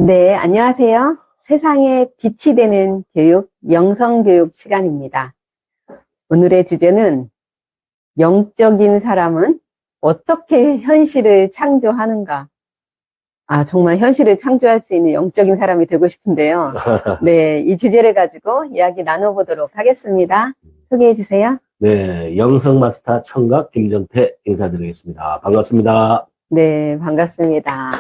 네, 안녕하세요. 세상에 빛이 되는 교육, 영성교육 시간입니다. 오늘의 주제는 영적인 사람은 어떻게 현실을 창조하는가? 정말 현실을 창조할 수 있는 영적인 사람이 되고 싶은데요. 네, 이 주제를 가지고 이야기 나눠보도록 하겠습니다. 소개해 주세요. 네, 영성마스터 청각 김정태 인사드리겠습니다. 반갑습니다. 네, 반갑습니다.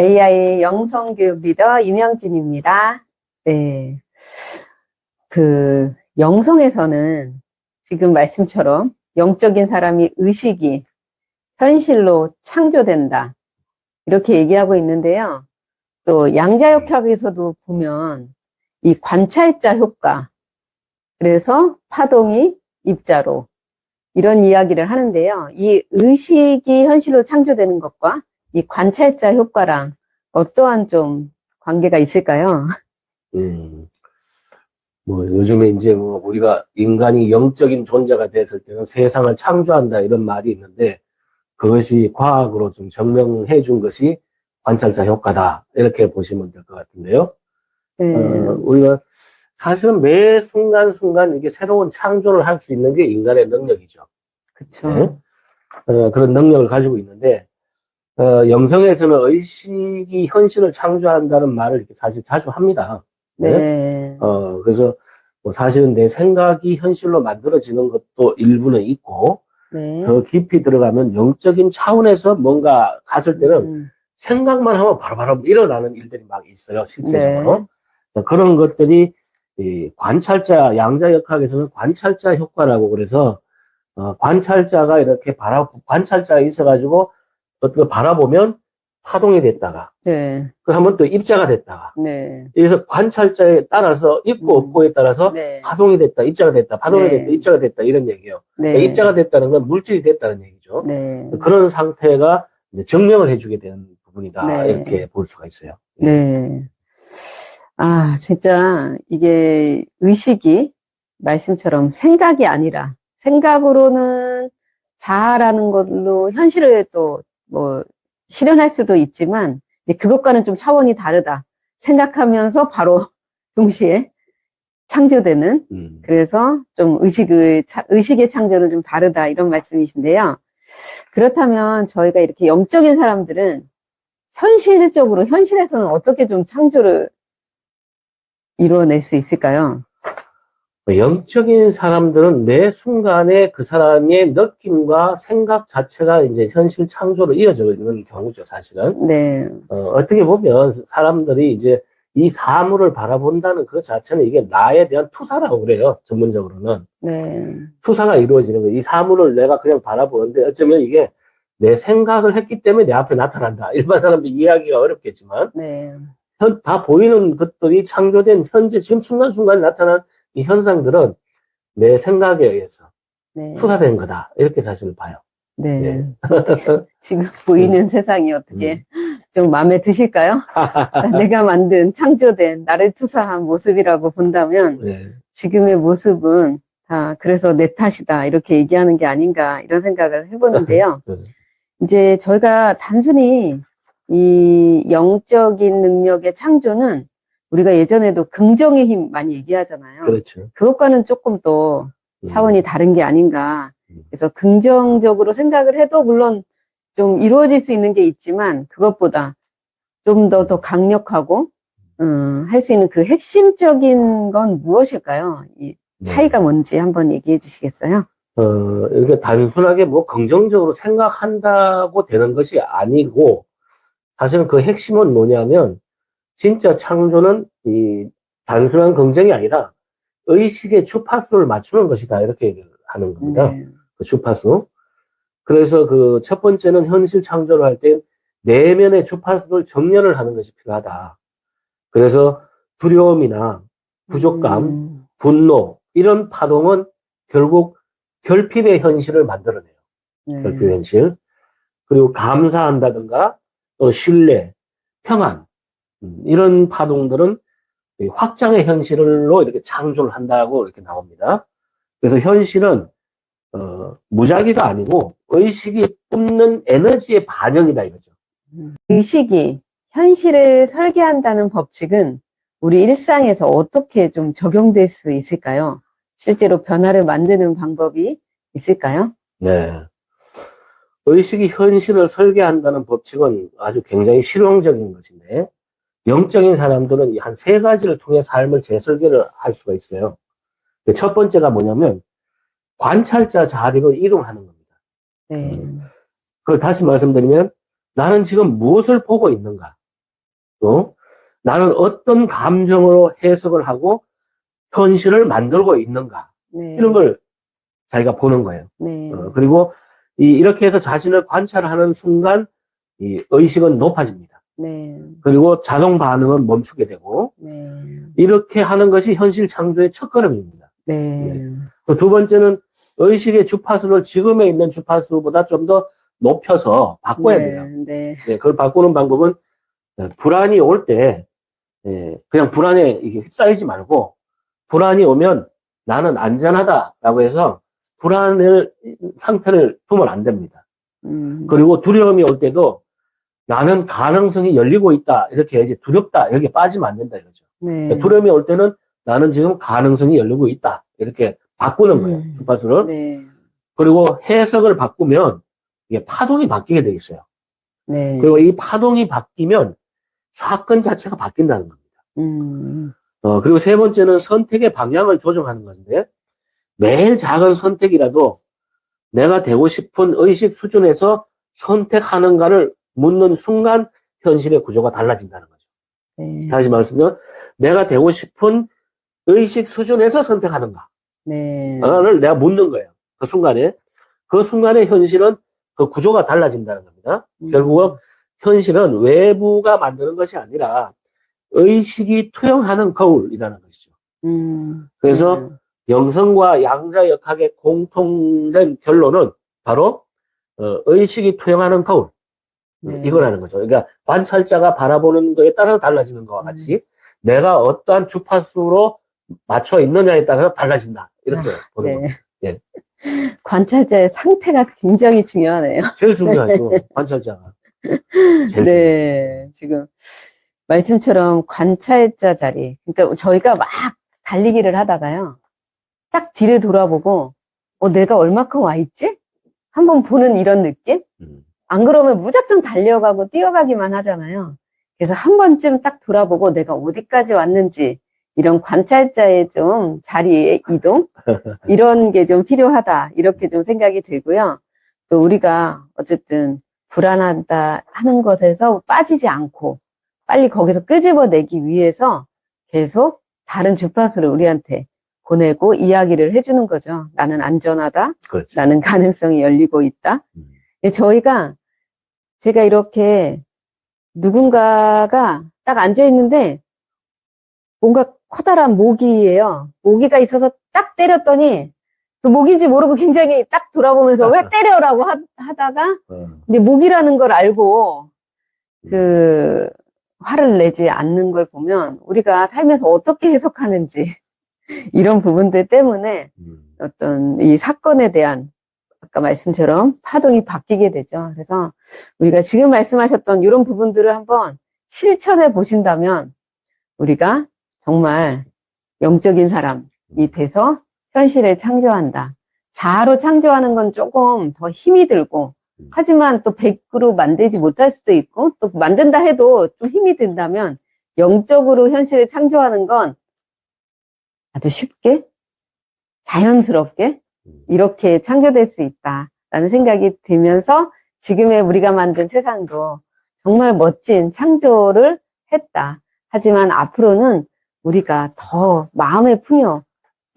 AI 영성교육 리더 임영진입니다. 네. 영성에서는 지금 말씀처럼 영적인 사람이 의식이 현실로 창조된다. 이렇게 얘기하고 있는데요. 또 양자역학에서도 보면 이 관찰자 효과, 그래서 파동이 입자로 이런 이야기를 하는데요. 이 의식이 현실로 창조되는 것과 이 관찰자 효과랑 어떠한 좀 관계가 있을까요? 요즘에 이제 우리가 인간이 영적인 존재가 됐을 때는 세상을 창조한다 이런 말이 있는데 그것이 과학으로 좀 증명해 준 것이 관찰자 효과다. 이렇게 보시면 될 것 같은데요. 우리가 사실은 매 순간순간 이게 새로운 창조를 할 수 있는 게 인간의 능력이죠. 그쵸. 네? 그런 능력을 가지고 있는데, 영성에서는 의식이 현실을 창조한다는 말을 이렇게 사실 자주 합니다. 네. 그래서 사실은 내 생각이 현실로 만들어지는 것도 일부는 있고, 네. 더 깊이 들어가면 영적인 차원에서 뭔가 갔을 때는 생각만 하면 바로바로 일어나는 일들이 막 있어요, 실제적으로. 네. 그런 것들이 이 관찰자, 양자역학에서는 관찰자 효과라고 그래서, 관찰자가 이렇게 관찰자가 있어가지고 어떻게 바라보면 파동이 됐다가, 네. 그 한번 또 입자가 됐다가, 네. 그래서 관찰자에 따라서 있고 없고에 따라서 네. 파동이 됐다, 입자가 됐다, 파동이 네. 됐다, 입자가 됐다 이런 얘기예요. 네. 그러니까 입자가 됐다는 건 물질이 됐다는 얘기죠. 네. 그런 상태가 이제 증명을 해주게 되는 부분이다. 네. 이렇게 볼 수가 있어요. 네. 진짜 이게 의식이 말씀처럼 생각이 아니라 생각으로는 자아라는 걸로 현실을 또 실현할 수도 있지만 이제 그것과는 좀 차원이 다르다. 생각하면서 바로 동시에 창조되는 그래서 좀 의식의 창조는 좀 다르다 이런 말씀이신데요. 그렇다면 저희가 이렇게 영적인 사람들은 현실적으로 현실에서는 어떻게 좀 창조를 이루어낼 수 있을까요? 영적인 사람들은 매 순간에 그 사람의 느낌과 생각 자체가 이제 현실 창조로 이어져 있는 경우죠, 사실은. 네. 어떻게 보면 사람들이 이제 이 사물을 바라본다는 그 자체는 이게 나에 대한 투사라고 그래요, 전문적으로는. 네. 투사가 이루어지는 거예요. 이 사물을 내가 그냥 바라보는데 어쩌면 이게 내 생각을 했기 때문에 내 앞에 나타난다. 일반 사람들이 이해하기가 어렵겠지만. 네. 다 보이는 것들이 창조된 현재 지금 순간순간 나타난 이 현상들은 내 생각에 의해서 네. 투사된 거다. 이렇게 사실 봐요. 네. 네. 지금 보이는 세상이 어떻게 좀 마음에 드실까요? 내가 만든 창조된 나를 투사한 모습이라고 본다면 네. 지금의 모습은 다 그래서 내 탓이다 이렇게 얘기하는 게 아닌가 이런 생각을 해보는데요. 이제 저희가 단순히 이 영적인 능력의 창조는 우리가 예전에도 긍정의 힘 많이 얘기하잖아요. 그렇죠. 그것과는 조금 또 차원이 다른 게 아닌가. 그래서 긍정적으로 생각을 해도 물론 좀 이루어질 수 있는 게 있지만 그것보다 좀 더 강력하고 할 수 있는 그 핵심적인 건 무엇일까요? 이 차이가 뭔지 한번 얘기해 주시겠어요? 이렇게 단순하게 긍정적으로 생각한다고 되는 것이 아니고 사실은 그 핵심은 뭐냐면 진짜 창조는 이 단순한 긍정이 아니라 의식의 주파수를 맞추는 것이다. 이렇게 얘기를 하는 겁니다. 네. 그 주파수. 그래서 그 첫 번째는 현실 창조를 할 때 내면의 주파수를 정렬을 하는 것이 필요하다. 그래서 두려움이나 부족감, 분노 이런 파동은 결국 결핍의 현실을 만들어내요. 네. 결핍의 현실. 그리고 감사한다든가 또 신뢰, 평안 이런 파동들은 확장의 현실로 이렇게 창조를 한다고 이렇게 나옵니다. 그래서 현실은 무작위가 아니고 의식이 뿜는 에너지의 반영이다 이거죠. 의식이 현실을 설계한다는 법칙은 우리 일상에서 어떻게 좀 적용될 수 있을까요? 실제로 변화를 만드는 방법이 있을까요? 네. 의식이 현실을 설계한다는 법칙은 아주 굉장히 실용적인 것인데, 영적인 사람들은 한 세 가지를 통해 삶을 재설계를 할 수가 있어요. 첫 번째가 뭐냐면, 관찰자 자리로 이동하는 겁니다. 네. 그걸 다시 말씀드리면, 나는 지금 무엇을 보고 있는가? 또, 나는 어떤 감정으로 해석을 하고 현실을 만들고 있는가? 네. 이런 걸 자기가 보는 거예요. 네. 그리고 이렇게 해서 자신을 관찰하는 순간 이 의식은 높아집니다. 네. 그리고 자동 반응은 멈추게 되고, 네. 이렇게 하는 것이 현실 창조의 첫걸음입니다. 네. 두 번째는 의식의 주파수를 지금에 있는 주파수보다 좀 더 높여서 바꿔야 돼요. 네. 그걸 바꾸는 방법은 불안이 올 때 그냥 불안에 이게 휩싸이지 말고, 불안이 오면 나는 안전하다라고 해서 불안을 상태를 두면 안 됩니다. 그리고 두려움이 올 때도 나는 가능성이 열리고 있다, 이렇게 이제 두렵다, 여기 빠지면 안 된다 이거죠. 네. 두려움이 올 때는 나는 지금 가능성이 열리고 있다, 이렇게 바꾸는 거예요, 주파수를. 네. 그리고 해석을 바꾸면 이게 파동이 바뀌게 돼 있어요. 네. 그리고 이 파동이 바뀌면 사건 자체가 바뀐다는 겁니다. 그리고 세 번째는 선택의 방향을 조정하는 건데, 매일 작은 선택이라도 내가 되고 싶은 의식 수준에서 선택하는가를 묻는 순간 현실의 구조가 달라진다는 거죠. 네. 다시 말씀드리면, 내가 되고 싶은 의식 수준에서 선택하는가? 네. 를 내가 묻는 거예요. 그 순간에 현실은 그 구조가 달라진다는 겁니다. 결국은 현실은 외부가 만드는 것이 아니라 의식이 투영하는 거울이라는 것이죠. 그래서 영성과 양자 역학의 공통된 결론은 바로 의식이 투영하는 거울, 이거라는 거죠. 그러니까 관찰자가 바라보는 거에 따라서 달라지는 것과 같이 내가 어떠한 주파수로 맞춰 있느냐에 따라서 달라진다, 이렇게 보는 겁니다. 예. 관찰자의 상태가 굉장히 중요하네요. 제일 중요하죠. 관찰자가. 제일 네. 지금 말씀처럼 관찰자 자리. 그러니까 저희가 막 달리기를 하다가요, 딱 뒤를 돌아보고, 내가 얼마큼 와 있지? 한번 보는 이런 느낌? 안 그러면 무작정 달려가고 뛰어가기만 하잖아요. 그래서 한 번쯤 딱 돌아보고 내가 어디까지 왔는지, 이런 관찰자의 좀 자리의 이동? 이런 게 좀 필요하다, 이렇게 좀 생각이 들고요. 또 우리가 어쨌든 불안하다 하는 것에서 빠지지 않고 빨리 거기서 끄집어내기 위해서 계속 다른 주파수를 우리한테 보내고 이야기를 해주는 거죠. 나는 안전하다. 그렇죠. 나는 가능성이 열리고 있다. 제가 이렇게 누군가가 딱 앉아있는데 뭔가 커다란 모기예요. 모기가 있어서 딱 때렸더니 그 모기인지 모르고 굉장히 딱 돌아보면서 왜 때려라고 하다가 근데 모기라는 걸 알고 그 화를 내지 않는 걸 보면 우리가 살면서 어떻게 해석하는지 이런 부분들 때문에 어떤 이 사건에 대한 아까 말씀처럼 파동이 바뀌게 되죠. 그래서 우리가 지금 말씀하셨던 이런 부분들을 한번 실천해 보신다면 우리가 정말 영적인 사람이 돼서 현실을 창조한다. 자아로 창조하는 건 조금 더 힘이 들고, 하지만 또 100으로 만들지 못할 수도 있고, 또 만든다 해도 좀 힘이 든다면 영적으로 현실을 창조하는 건 아주 쉽게, 자연스럽게 이렇게 창조될 수 있다라는 생각이 들면서 지금의 우리가 만든 세상도 정말 멋진 창조를 했다. 하지만 앞으로는 우리가 더 마음의 풍요,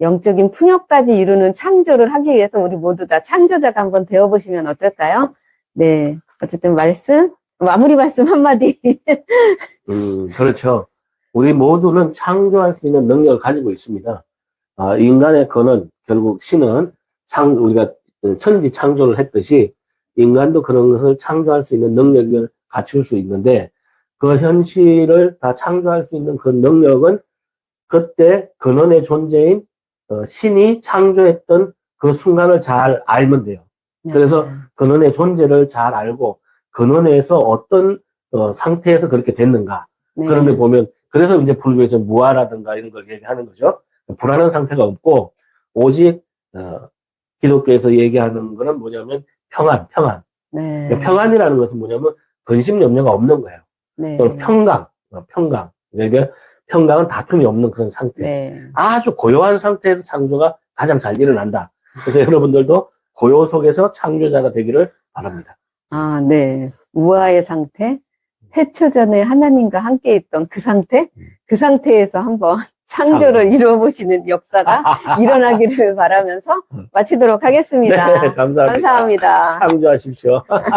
영적인 풍요까지 이루는 창조를 하기 위해서 우리 모두 다 창조자가 한번 되어보시면 어떨까요? 네. 어쨌든 마무리 말씀 한마디. 그렇죠. 우리 모두는 창조할 수 있는 능력을 가지고 있습니다. 인간의 근원, 결국 신은 우리가 천지 창조를 했듯이 인간도 그런 것을 창조할 수 있는 능력을 갖출 수 있는데, 그 현실을 다 창조할 수 있는 그 능력은 그때 근원의 존재인 신이 창조했던 그 순간을 잘 알면 돼요. 그래서 근원의 존재를 잘 알고 근원에서 어떤 상태에서 그렇게 됐는가. 네. 그런데 보면, 그래서 이제 불교에서 무아라든가 이런 걸 얘기하는 거죠. 불안한 상태가 없고, 오직, 기독교에서 얘기하는 거는 뭐냐면, 평안. 네. 평안이라는 것은 뭐냐면, 근심 염려가 없는 거예요. 네. 또 평강. 그러니까 평강은 다툼이 없는 그런 상태. 네. 아주 고요한 상태에서 창조가 가장 잘 일어난다. 그래서 여러분들도 고요 속에서 창조자가 되기를 바랍니다. 아, 네. 우아의 상태, 태초 전에 하나님과 함께 있던 그 상태, 그 상태에서 한번 창조를 이루어보시는 역사가 일어나기를 바라면서 마치도록 하겠습니다. 네, 감사합니다. 감사합니다. 창조하십시오.